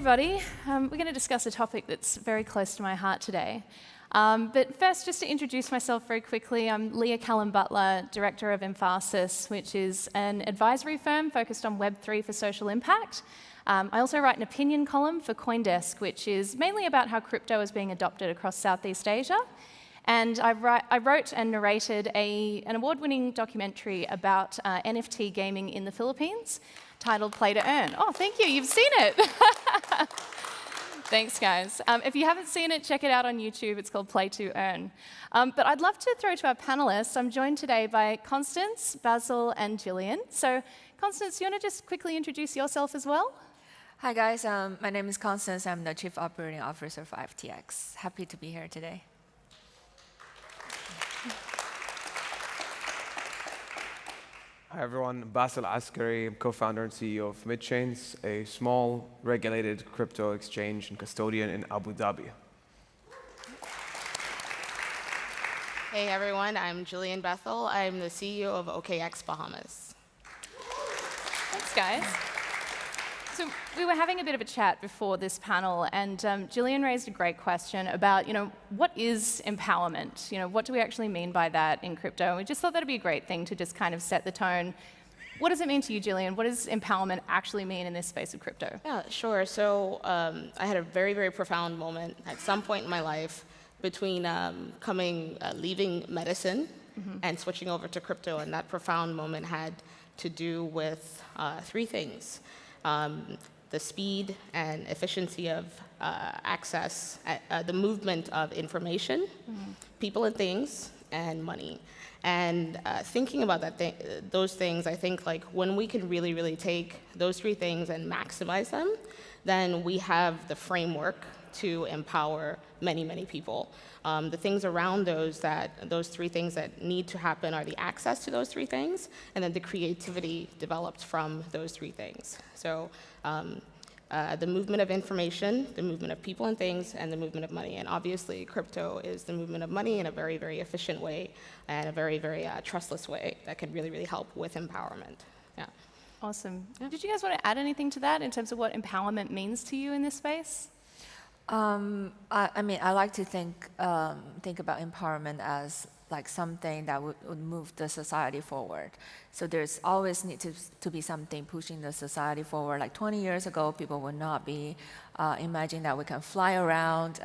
everybody. We're going to discuss a topic that's very close to my heart today. But first, just to introduce myself very quickly, I'm Leah Callon-Butler, Director of Emfarsis, which is an advisory firm focused on Web3 for social impact. I also write an opinion column for CoinDesk, which is mainly about how crypto is being adopted across Southeast Asia. And I wrote and narrated an award-winning documentary about NFT gaming in the Philippines, titled Play to Earn. Oh, thank you, you've seen it. Thanks, guys. If you haven't seen it, check it out on YouTube. It's called Play to Earn. But I'd love to throw to our panelists. I'm joined today by Constance, Basil, and Jillian. So, Constance, you want to just quickly introduce yourself as well? Hi, guys. My name is Constance. I'm the Chief Operating Officer for FTX. Happy to be here today. Hi everyone, Basil Askari, I'm co-founder and CEO of MidChains, a small regulated crypto exchange and custodian in Abu Dhabi. Hey everyone, I'm Jillian Bethel. I'm the CEO of OKX Bahamas. Thanks, guys. So we were having a bit of a chat before this panel, and Jillian raised a great question about, what is empowerment? What do we actually mean by that in crypto? And we just thought that'd be a great thing to just kind of set the tone. What does it mean to you, Jillian? What does empowerment actually mean in this space of crypto? Yeah, sure. So I had a very, very profound moment at some point in my life between leaving medicine and switching over to crypto, and that profound moment had to do with three things. The speed and efficiency of access, the movement of information, people and things, and money. And thinking about those things, I think when we can really, really take those three things and maximize them, then we have the framework to empower many, many people. The things around those three things that need to happen are the access to those three things, and then the creativity developed from those three things. So the movement of information, the movement of people and things, and the movement of money. And obviously, crypto is the movement of money in a very, very efficient way and a very, very trustless way that can really, really help with empowerment. Yeah. Awesome. Yeah. Did you guys want to add anything to that in terms of what empowerment means to you in this space? I like to think about empowerment as something that would move the society forward. So there's always need to be something pushing the society forward. Like 20 years ago, people would not be imagining that we can fly around,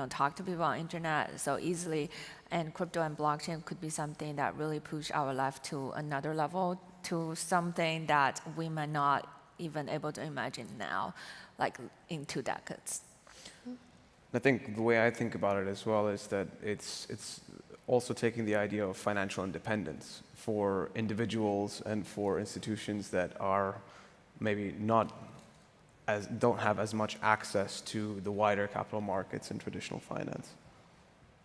talk to people on internet so easily. And crypto and blockchain could be something that really push our life to another level, to something that we might not even able to imagine now, like in 2 decades. I think the way I think about it as well is that it's also taking the idea of financial independence for individuals and for institutions that are maybe don't have as much access to the wider capital markets and traditional finance.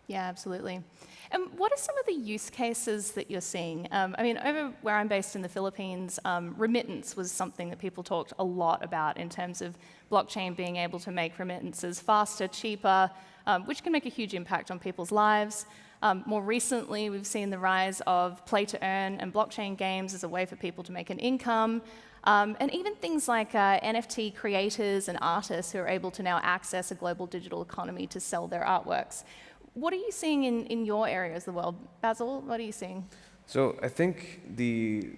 Yeah, absolutely. And what are some of the use cases that you're seeing? Over where I'm based in the Philippines, remittance was something that people talked a lot about in terms of blockchain being able to make remittances faster, cheaper, which can make a huge impact on people's lives. More recently, we've seen the rise of play to earn and blockchain games as a way for people to make an income. And even things like NFT creators and artists who are able to now access a global digital economy to sell their artworks. What are you seeing in your areas of the world? Basil, what are you seeing? So I think the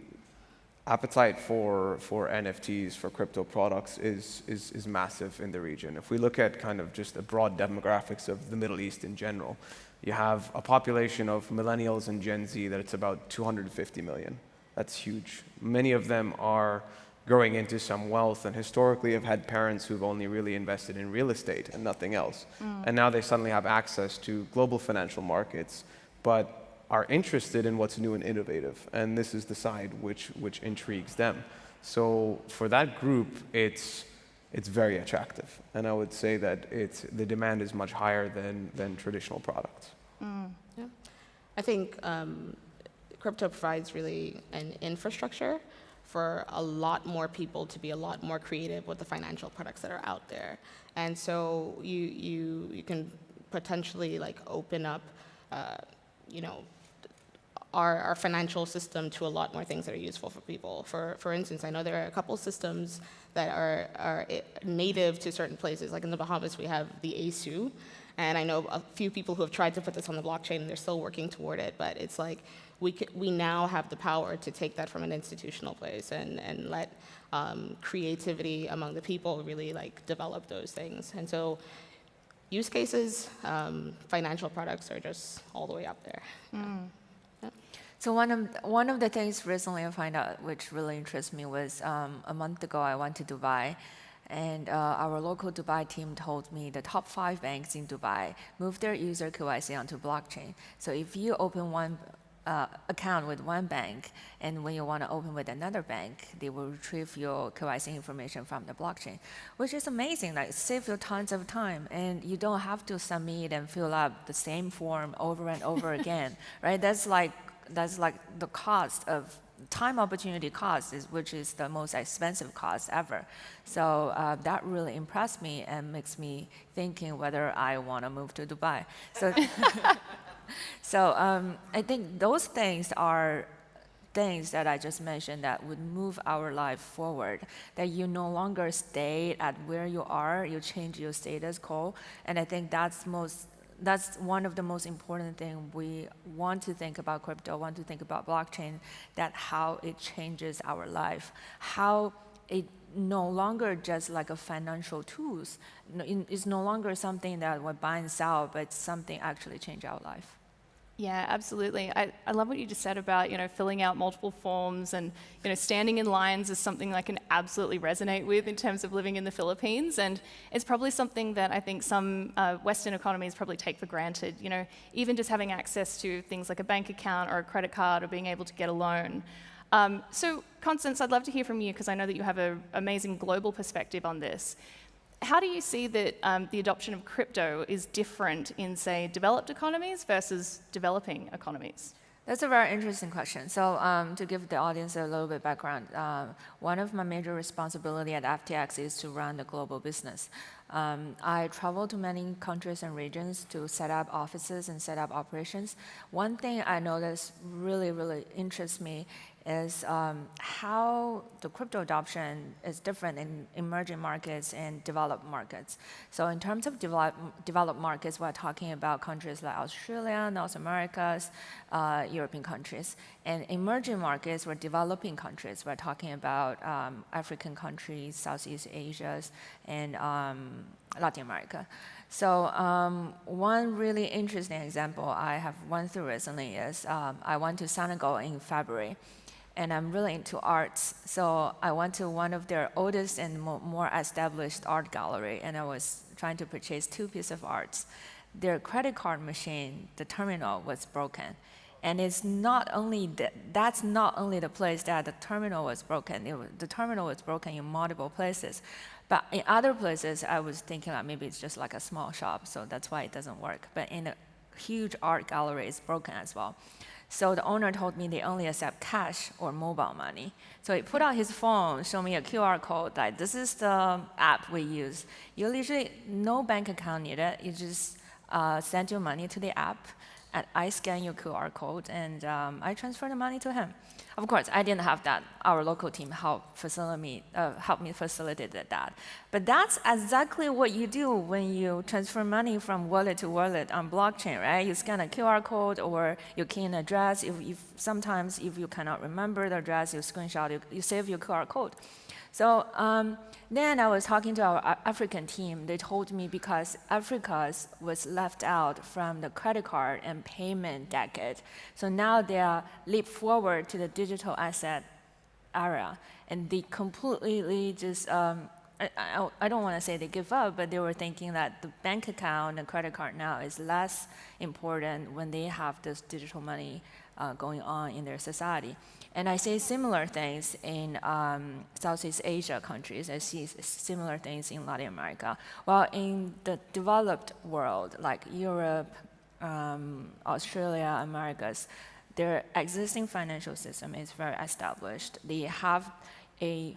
appetite for NFTs, for crypto products, is massive in the region. If we look at kind of just the broad demographics of the Middle East in general, you have a population of millennials and Gen Z that it's about 250 million. That's huge. Many of them are growing into some wealth and historically have had parents who've only really invested in real estate and nothing else. And now they suddenly have access to global financial markets, but are interested in what's new and innovative. And this is the side which intrigues them. So for that group, it's very attractive. And I would say that the demand is much higher than traditional products. Yeah. I think crypto provides really an infrastructure for a lot more people to be a lot more creative with the financial products that are out there. And so you can potentially open up our financial system to a lot more things that are useful for people. For instance, I know there are a couple systems that are native to certain places. Like in the Bahamas, we have the ASU, and I know a few people who have tried to put this on the blockchain, and they're still working toward it. But it's like we now have the power to take that from an institutional place and let creativity among the people really like develop those things. And so use cases, financial products are just all the way up there. Yeah. So one of the things recently I find out which really interests me was a month ago I went to Dubai, and our local Dubai team told me the top 5 banks in Dubai moved their user KYC onto blockchain. So if you open one account with one bank, and when you want to open with another bank, they will retrieve your KYC information from the blockchain, which is amazing. Like, save you tons of time, and you don't have to submit and fill out the same form over and over again, right? That's like the cost of time opportunity cost, which is the most expensive cost ever. So that really impressed me and makes me thinking whether I want to move to Dubai. So. So I think those things are things that I just mentioned that would move our life forward, that you no longer stay at where you are, you change your status quo. And I think that's one of the most important things we want to think about crypto, want to think about blockchain, that how it changes our life, how it no longer just like a financial tools. It's no longer something that we buy and sell, but it's something actually change our life. Yeah, absolutely. I love what you just said about, filling out multiple forms and, standing in lines is something I can absolutely resonate with in terms of living in the Philippines. And it's probably something that I think some Western economies probably take for granted, even just having access to things like a bank account or a credit card or being able to get a loan. So, Constance, I'd love to hear from you because I know that you have an amazing global perspective on this. How do you see that the adoption of crypto is different in, say, developed economies versus developing economies? That's a very interesting question. So to give the audience a little bit background, one of my major responsibility at FTX is to run the global business. I travel to many countries and regions to set up offices and set up operations. One thing I noticed really, really interests me is how the crypto adoption is different in emerging markets and developed markets. So in terms of developed markets, we're talking about countries like Australia, North America, European countries. And emerging markets, we're developing countries. We're talking about African countries, Southeast Asia, and Latin America. So one really interesting example I have went through recently is I went to Senegal in February, and I'm really into arts. So I went to one of their oldest and more established art gallery, and I was trying to purchase 2 pieces of arts. Their credit card machine, the terminal, was broken. And it's not only that's not only the place that the terminal was broken. The terminal was broken in multiple places. But in other places, I was thinking like maybe it's just like a small shop, so that's why it doesn't work. But in a huge art gallery, it's broken as well. So the owner told me they only accept cash or mobile money. So he put out his phone, showed me a QR code, like this is the app we use. You literally, no bank account needed. You just send your money to the app, and I scan your QR code, and I transfer the money to him. Of course, I didn't have that. Our local team helped me facilitate that. But that's exactly what you do when you transfer money from wallet to wallet on blockchain, right? You scan a QR code or you key in an address. Sometimes if you cannot remember the address, you screenshot, you save your QR code. So then I was talking to our African team. They told me because Africa was left out from the credit card and payment decade. So now they are leap forward to the digital asset era. And they completely just, I don't want to say they give up, but they were thinking that the bank account and credit card now is less important when they have this digital money going on in their society. And I see similar things in Southeast Asia countries. I see similar things in Latin America. While in the developed world, like Europe, Australia, Americas, their existing financial system is very established. They have a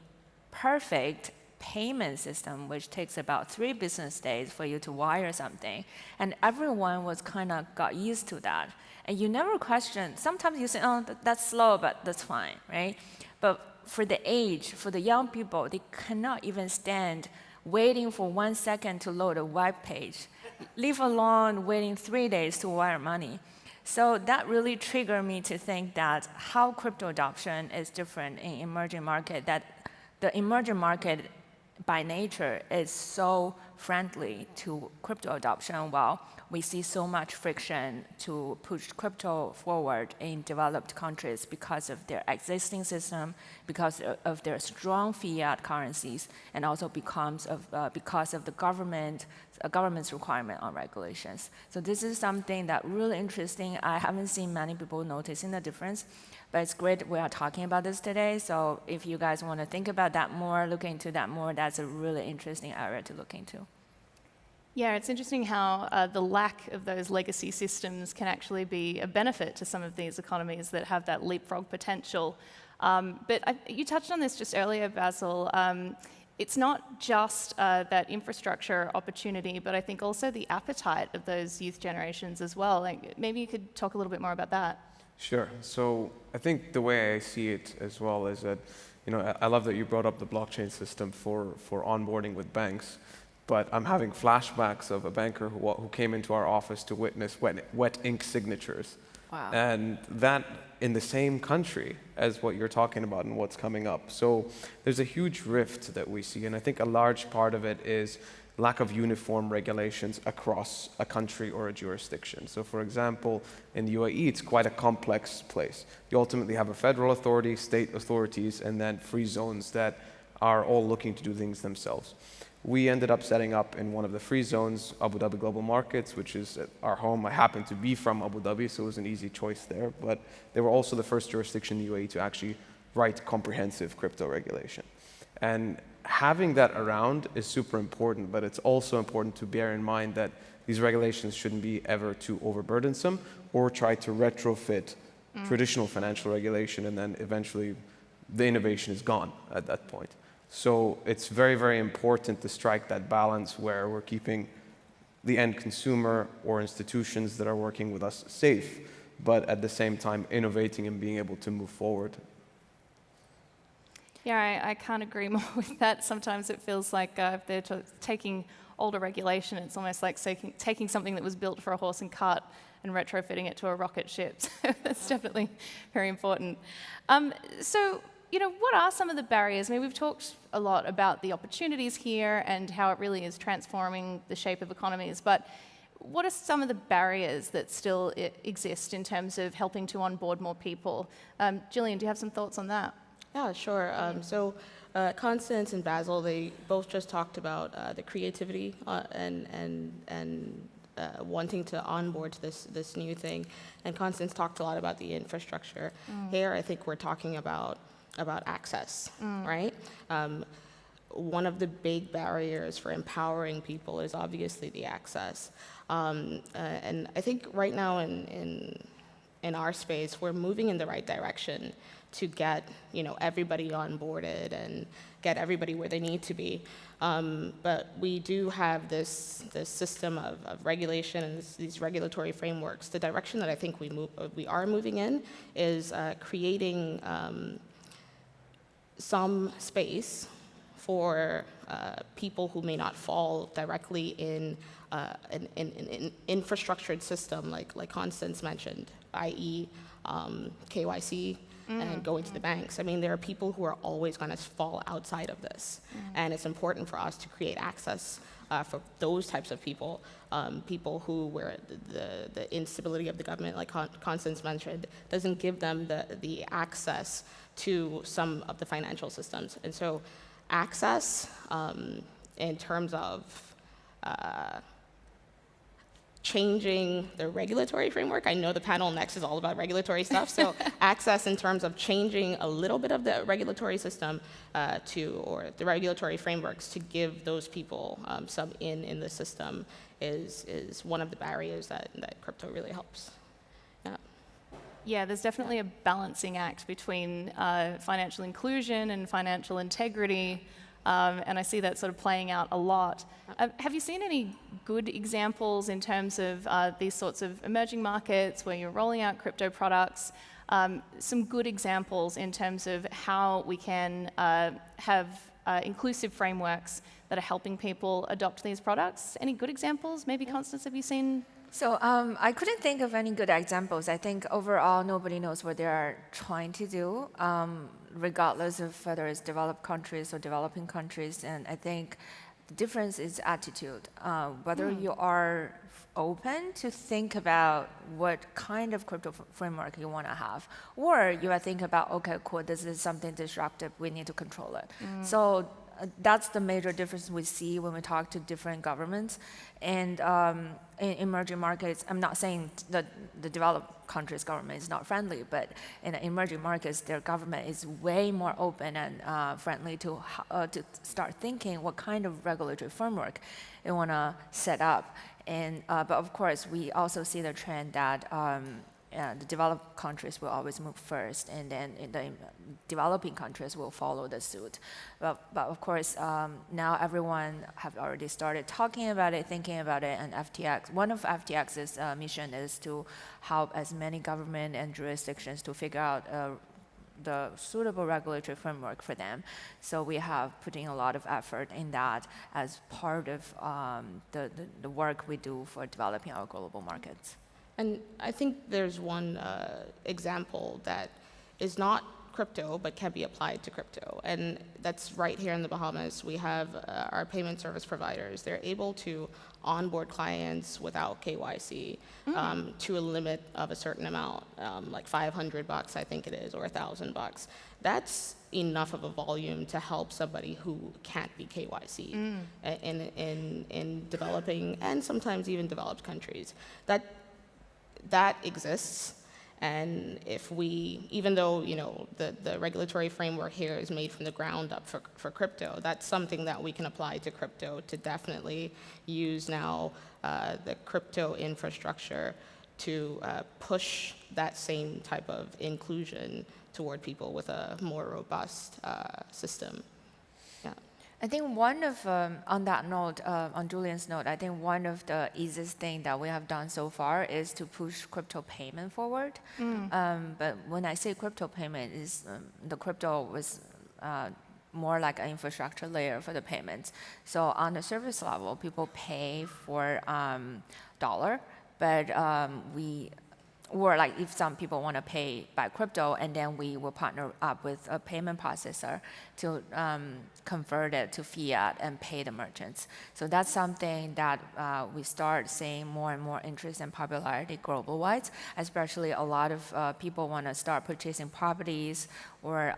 perfect payment system, which takes about 3 business days for you to wire something. And everyone was kind of got used to that. And you never question, sometimes you say, oh, that's slow, but that's fine, right? But for the age, for the young people, they cannot even stand waiting for 1 second to load a web page, leave alone waiting 3 days to wire money. So that really triggered me to think that how crypto adoption is different in emerging market, that the emerging market by nature is so friendly to crypto adoption, while we see so much friction to push crypto forward in developed countries because of their existing system, because of their strong fiat currencies, and also because of the government's requirement on regulations. So this is something that really interesting. I haven't seen many people noticing the difference, but it's great we are talking about this today. So if you guys want to think about that more, look into that more, that's a really interesting area to look into. Yeah, it's interesting how the lack of those legacy systems can actually be a benefit to some of these economies that have that leapfrog potential. But you touched on this just earlier, Basil. It's not just that infrastructure opportunity, but I think also the appetite of those youth generations as well. Like, maybe you could talk a little bit more about that. Sure. So I think the way I see it as well is that, I love that you brought up the blockchain system for onboarding with banks. But I'm having flashbacks of a banker who came into our office to witness wet ink signatures. Wow. And that in the same country as what you're talking about and what's coming up. So there's a huge rift that we see. And I think a large part of it is lack of uniform regulations across a country or a jurisdiction. So for example, in the UAE, it's quite a complex place. You ultimately have a federal authority, state authorities, and then free zones that are all looking to do things themselves. We ended up setting up in one of the free zones, Abu Dhabi Global Markets, which is our home. I happen to be from Abu Dhabi, so it was an easy choice there. But they were also the first jurisdiction in the UAE to actually write comprehensive crypto regulation. And having that around is super important, but it's also important to bear in mind that these regulations shouldn't be ever too overburdensome or try to retrofit traditional financial regulation, and then eventually the innovation is gone at that point. So it's very, very important to strike that balance where we're keeping the end consumer or institutions that are working with us safe, but at the same time innovating and being able to move forward. Yeah, I can't agree more with that. Sometimes it feels like if they're taking older regulation, it's almost like taking something that was built for a horse and cart and retrofitting it to a rocket ship. So that's definitely very important. So, what are some of the barriers? I mean, we've talked a lot about the opportunities here and how it really is transforming the shape of economies, but what are some of the barriers that still exist in terms of helping to onboard more people? Jillian, do you have some thoughts on that? Yeah, sure. So Constance and Basil, they both just talked about the creativity and wanting to onboard this new thing. And Constance talked a lot about the infrastructure. Here, I think we're talking about access, right? One of the big barriers for empowering people is obviously the access. And I think right now in our space, we're moving in the right direction to get everybody onboarded and get everybody where they need to be. But we do have this system of regulation and these regulatory frameworks. The direction that I think we are moving in is creating some space for people who may not fall directly in an infrastructured system like Constance mentioned, i.e. KYC and going to the banks. I mean, there are people who are always going to fall outside of this. And it's important for us to create access for those types of people, people where the instability of the government, like Constance mentioned, doesn't give them the access to some of the financial systems. And so access in terms of changing the regulatory framework. I know the panel next is all about regulatory stuff, so access in terms of changing a little bit of the regulatory system or the regulatory frameworks to give those people some in the system is one of the barriers that crypto really helps. Yeah, there's definitely a balancing act between financial inclusion and financial integrity and I see that sort of playing out a lot. Have you seen any good examples in terms of these sorts of emerging markets where you're rolling out crypto products? Some good examples in terms of how we can have inclusive frameworks that are helping people adopt these products. Any good examples? Maybe Constance, have you seen? So I couldn't think of any good examples. I think overall nobody knows what they are trying to do, regardless of whether it's developed countries or developing countries. And I think the difference is attitude. Whether you are open to think about what kind of crypto framework you want to have, or you are thinking about, okay, cool, this is something disruptive, we need to control it. So that's the major difference we see when we talk to different governments. And in emerging markets, I'm not saying that the developed countries' government is not friendly, but in the emerging markets, their government is way more open and friendly to start thinking what kind of regulatory framework they want to set up. And but of course, we also see the trend that the developed countries will always move first, and then the developing countries will follow the suit. But of course, now everyone have already started talking about it, thinking about it, and FTX. One of FTX's mission is to help as many government and jurisdictions to figure out the suitable regulatory framework for them. So we have putting a lot of effort in that as part of the work we do for developing our global markets. And I think there's one example that is not crypto, but can be applied to crypto. And that's right here in the Bahamas. We have our payment service providers. They're able to onboard clients without KYC to a limit of a certain amount, like $500, I think it is, or $1,000. That's enough of a volume to help somebody who can't be KYC in developing and sometimes even developed countries. That exists. And if we, even though the regulatory framework here is made from the ground up for crypto, that's something that we can apply to crypto to definitely use now the crypto infrastructure to push that same type of inclusion toward people with a more robust system. Yeah. I think one of, on that note, on Julian's note, I think one of the easiest thing that we have done so far is to push crypto payment forward. But when I say crypto payment, is the crypto was more like an infrastructure layer for the payments. So on the service level, people pay for dollar, but or like if some people want to pay by crypto, and then we will partner up with a payment processor to convert it to fiat and pay the merchants. So that's something that we start seeing more and more interest and popularity global-wise, especially a lot of people want to start purchasing properties or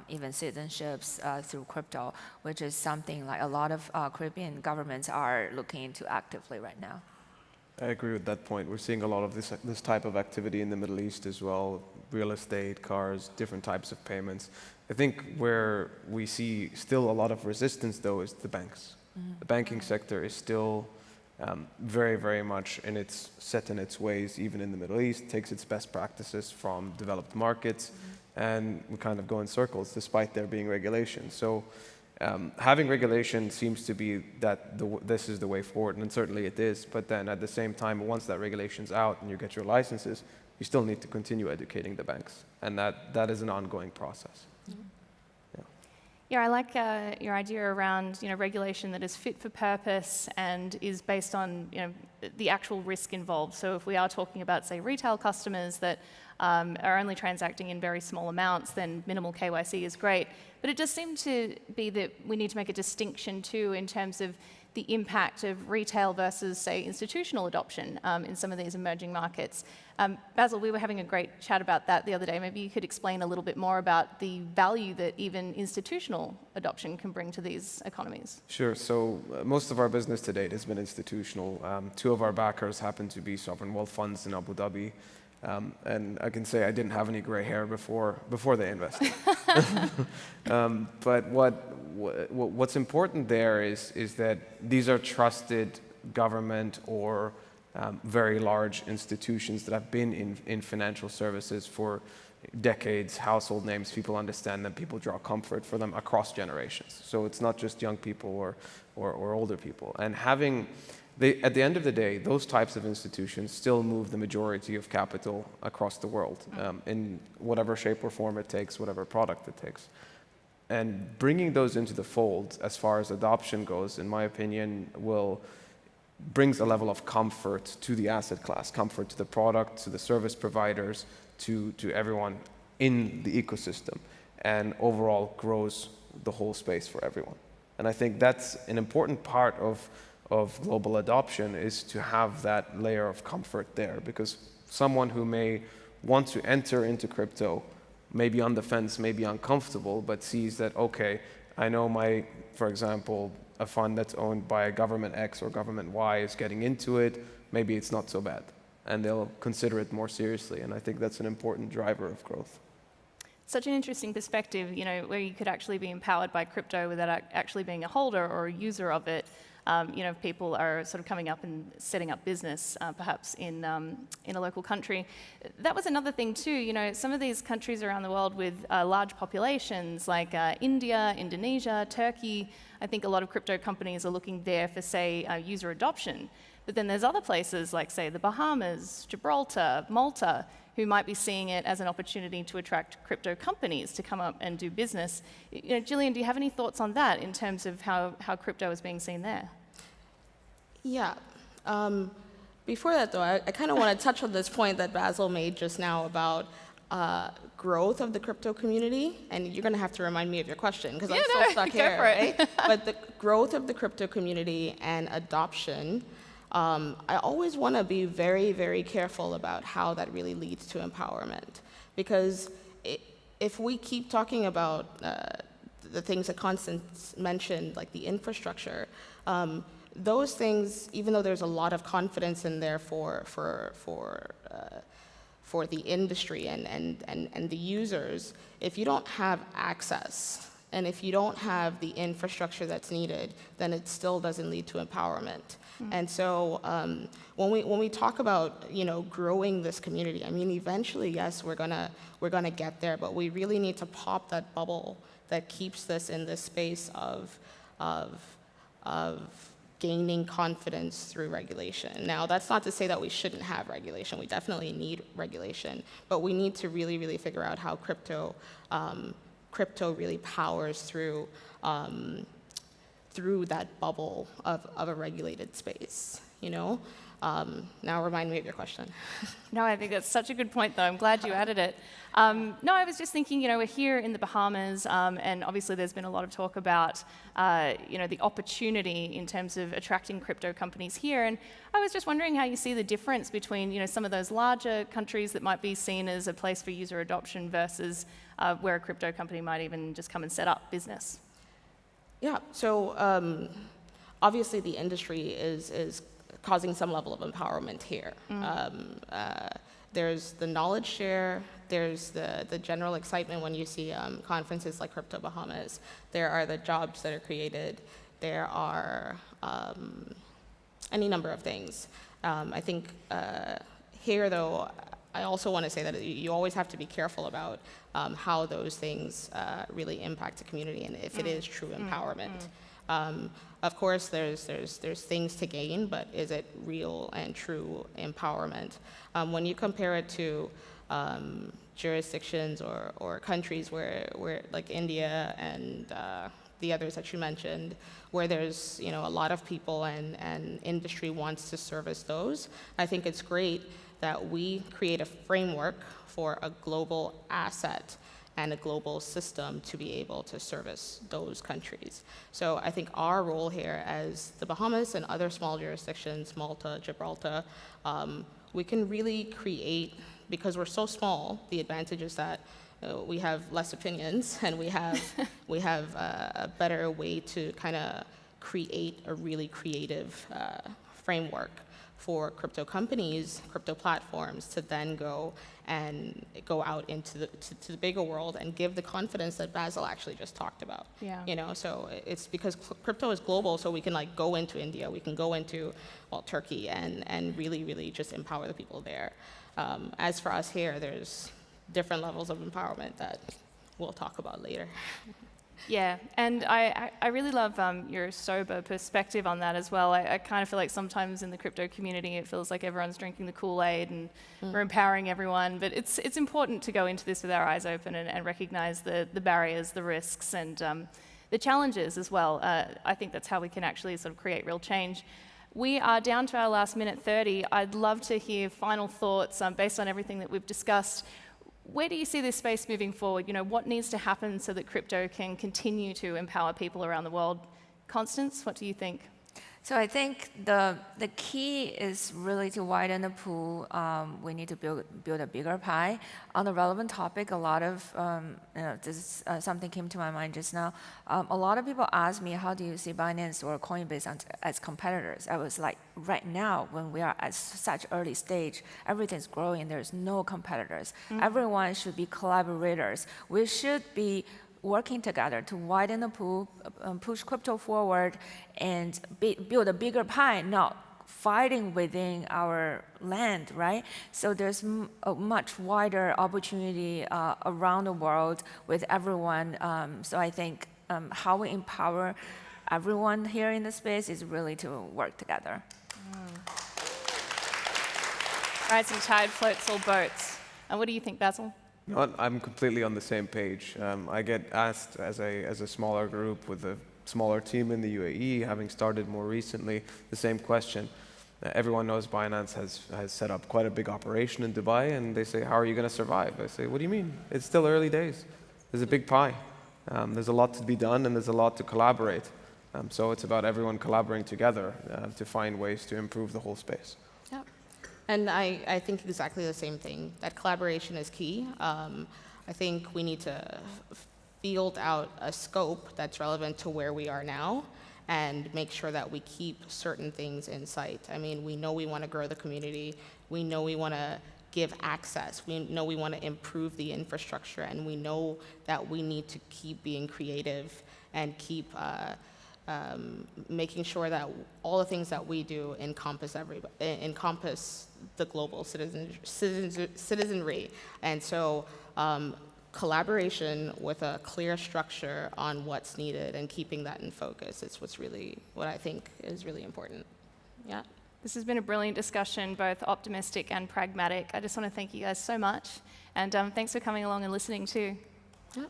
even citizenships through crypto, which is something like a lot of Caribbean governments are looking into actively right now. I agree with that point. We're seeing a lot of this type of activity in the Middle East as well, real estate, cars, different types of payments. I think where we see still a lot of resistance, though, is the banks. The banking sector is still very, very much set in its ways, even in the Middle East, takes its best practices from developed markets, and we kind of go in circles despite there being regulation. So having regulation seems to be that this is the way forward, and certainly it is. But then at the same time, once that regulation's out and you get your licenses, you still need to continue educating the banks, and that is an ongoing process. Yeah, I like your idea around regulation that is fit for purpose and is based on the actual risk involved. So if we are talking about, say, retail customers that are only transacting in very small amounts, then minimal KYC is great. But it does seem to be that we need to make a distinction too in terms of the impact of retail versus, say, institutional adoption in some of these emerging markets. Basil, we were having a great chat about that the other day. Maybe you could explain a little bit more about the value that even institutional adoption can bring to these economies. Sure. So most of our business to date has been institutional. Two of our backers happen to be sovereign wealth funds in Abu Dhabi. And I can say I didn't have any gray hair before they invested. But what's important there is that these are trusted government or very large institutions that have been in financial services for decades, household names. People understand them. People draw comfort for them across generations. So it's not just young people or older people. And at the end of the day, those types of institutions still move the majority of capital across the world in whatever shape or form it takes, whatever product it takes. And bringing those into the fold, as far as adoption goes, in my opinion, brings a level of comfort to the asset class, comfort to the product, to the service providers, to everyone in the ecosystem, and overall grows the whole space for everyone. And I think that's an important part of global adoption, is to have that layer of comfort there, because someone who may want to enter into crypto may be on the fence, may be uncomfortable, but sees that, okay, I know for example, a fund that's owned by a government X or government Y is getting into it, maybe it's not so bad. And they'll consider it more seriously. And I think that's an important driver of growth. Such an interesting perspective, where you could actually be empowered by crypto without actually being a holder or a user of it. People are sort of coming up and setting up business, perhaps in a local country. That was another thing too. Some of these countries around the world with large populations, like India, Indonesia, Turkey. I think a lot of crypto companies are looking there for, say, user adoption. But then there's other places, like, say, the Bahamas, Gibraltar, Malta, who might be seeing it as an opportunity to attract crypto companies to come up and do business. Jillian, do you have any thoughts on that in terms of how crypto is being seen there? Yeah. Before that, though, I kind of want to touch on this point that Basil made just now about growth of the crypto community. And you're going to have to remind me of your question, because I'm still stuck here. Right? But the growth of the crypto community and adoption, I always want to be very, very careful about how that really leads to empowerment. Because if we keep talking about the things that Constance mentioned, like the infrastructure, those things, even though there's a lot of confidence in there for the industry and the users, if you don't have access and if you don't have the infrastructure that's needed, then it still doesn't lead to empowerment. And so when we talk about growing this community, I mean, eventually, yes, we're gonna get there, but we really need to pop that bubble that keeps this in this space of gaining confidence through regulation. Now, that's not to say that we shouldn't have regulation. We definitely need regulation, but we need to really, really figure out how crypto really powers through that bubble of a regulated space, Now remind me of your question. No, I think that's such a good point, though. I'm glad you added it. No, I was just thinking, we're here in the Bahamas, and obviously there's been a lot of talk about, the opportunity in terms of attracting crypto companies here. And I was just wondering how you see the difference between, some of those larger countries that might be seen as a place for user adoption versus where a crypto company might even just come and set up business. Yeah, so obviously the industry is causing some level of empowerment here. There's the knowledge share, there's the general excitement when you see conferences like Crypto Bahamas. There are the jobs that are created. There are any number of things. I think here, though, I also want to say that you always have to be careful about how those things really impact the community and if it is true empowerment. Of course, there's things to gain, but is it real and true empowerment? When you compare it to jurisdictions or countries where like India and the others that you mentioned, where there's a lot of people and industry wants to service those, I think it's great that we create a framework for a global asset and a global system to be able to service those countries. So I think our role here as the Bahamas and other small jurisdictions, Malta, Gibraltar, we can really create, because we're so small, the advantage is that we have less opinions and we have a better way to kind of create a really creative framework for crypto companies, crypto platforms to then go out into the bigger world and give the confidence that Basil actually just talked about. Yeah. So it's because crypto is global, so we can go into India, we can go into Turkey and really, really just empower the people there. As for us here, there's different levels of empowerment that we'll talk about later. Yeah, and I really love your sober perspective on that as well. I kind of feel like sometimes in the crypto community it feels like everyone's drinking the Kool-Aid and we're empowering everyone, but it's important to go into this with our eyes open and recognize the barriers, the risks, and the challenges as well. I think that's how we can actually sort of create real change. We are down to our last minute 30. I'd love to hear final thoughts based on everything that we've discussed. Where do you see this space moving forward? You know, what needs to happen so that crypto can continue to empower people around the world? Constance, what do you think? So I think the key is really to widen the pool. We need to build a bigger pie. On the relevant topic, a lot of something came to my mind just now. A lot of people ask me, how do you see Binance or Coinbase as competitors? I was like, right now, when we are at such early stage, everything's growing. There's no competitors. Everyone should be collaborators. We should be working together to widen the pool, push crypto forward, and build a bigger pie, not fighting within our land, right? So there's a much wider opportunity around the world with everyone. So I think how we empower everyone here in the space is really to work together. Rising tide floats all boats. And what do you think, Basil? I'm completely on the same page. I get asked as a smaller group with a smaller team in the UAE, having started more recently, the same question. Everyone knows Binance has set up quite a big operation in Dubai, and they say, how are you going to survive? I say, what do you mean? It's still early days. There's a big pie. There's a lot to be done, and there's a lot to collaborate. So it's about everyone collaborating together to find ways to improve the whole space. Yeah. And I think exactly the same thing, that collaboration is key. I think we need to field out a scope that's relevant to where we are now and make sure that we keep certain things in sight. I mean, we know we want to grow the community. We know we want to give access. We know we want to improve the infrastructure, and we know that we need to keep being creative and keep making sure that all the things that we do encompass the global citizenry. And so collaboration with a clear structure on what's needed and keeping that in focus is what I think is really important. Yeah. This has been a brilliant discussion, both optimistic and pragmatic. I just want to thank you guys so much. And thanks for coming along and listening too. Yeah.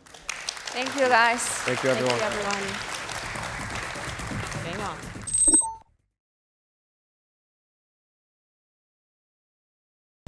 Thank you, guys. Thank you, everyone. Thank you, everyone. Staying on.